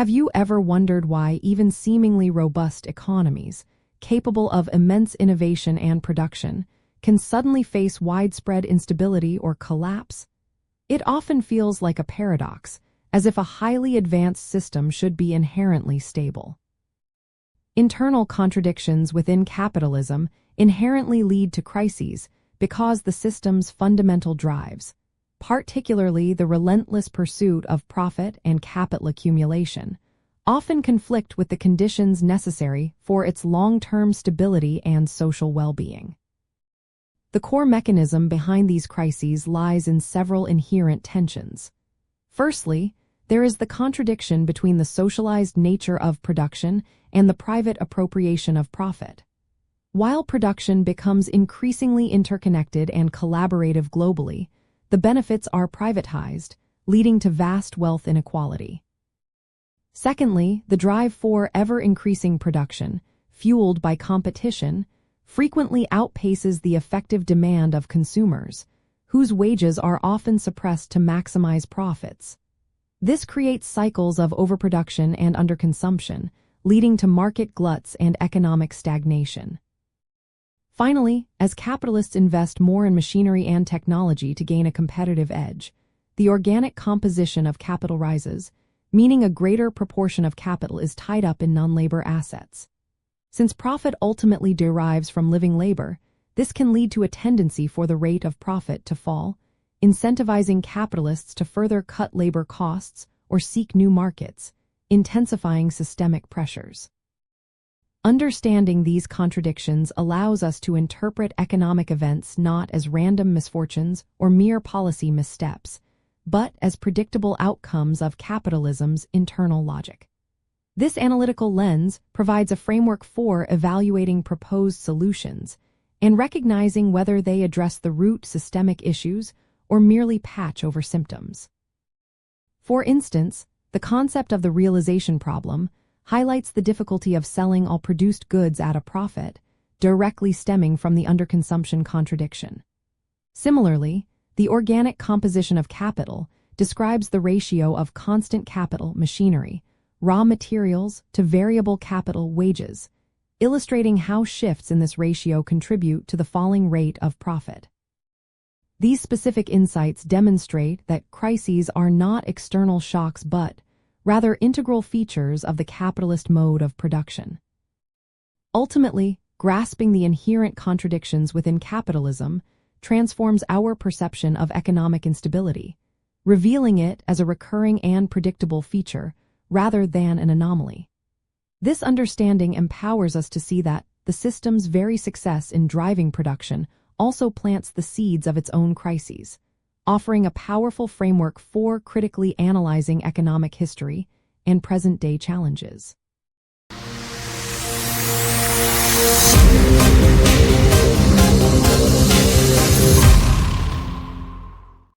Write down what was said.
Have you ever wondered why even seemingly robust economies, capable of immense innovation and production, can suddenly face widespread instability or collapse? It often feels like a paradox, as if a highly advanced system should be inherently stable. Internal contradictions within capitalism inherently lead to crises because the system's fundamental drives, particularly the relentless pursuit of profit and capital accumulation, often conflict with the conditions necessary for its long-term stability and social well-being. The core mechanism behind these crises lies in several inherent tensions. Firstly, there is the contradiction between the socialized nature of production and the private appropriation of profit. While production becomes increasingly interconnected and collaborative globally, the benefits are privatized, leading to vast wealth inequality. Secondly, the drive for ever-increasing production, fueled by competition, frequently outpaces the effective demand of consumers, whose wages are often suppressed to maximize profits. This creates cycles of overproduction and underconsumption, leading to market gluts and economic stagnation. Finally, as capitalists invest more in machinery and technology to gain a competitive edge, the organic composition of capital rises, meaning a greater proportion of capital is tied up in non-labor assets. Since profit ultimately derives from living labor, this can lead to a tendency for the rate of profit to fall, incentivizing capitalists to further cut labor costs or seek new markets, intensifying systemic pressures. Understanding these contradictions allows us to interpret economic events not as random misfortunes or mere policy missteps, but as predictable outcomes of capitalism's internal logic. This analytical lens provides a framework for evaluating proposed solutions and recognizing whether they address the root systemic issues or merely patch over symptoms. For instance, the concept of the realization problem highlights the difficulty of selling all produced goods at a profit, directly stemming from the underconsumption contradiction. Similarly, the organic composition of capital describes the ratio of constant capital machinery, raw materials to variable capital wages, illustrating how shifts in this ratio contribute to the falling rate of profit. These specific insights demonstrate that crises are not external shocks but rather integral features of the capitalist mode of production. Ultimately, grasping the inherent contradictions within capitalism transforms our perception of economic instability, revealing it as a recurring and predictable feature rather than an anomaly. This understanding empowers us to see that the system's very success in driving production also plants the seeds of its own crises, offering a powerful framework for critically analyzing economic history and present-day challenges.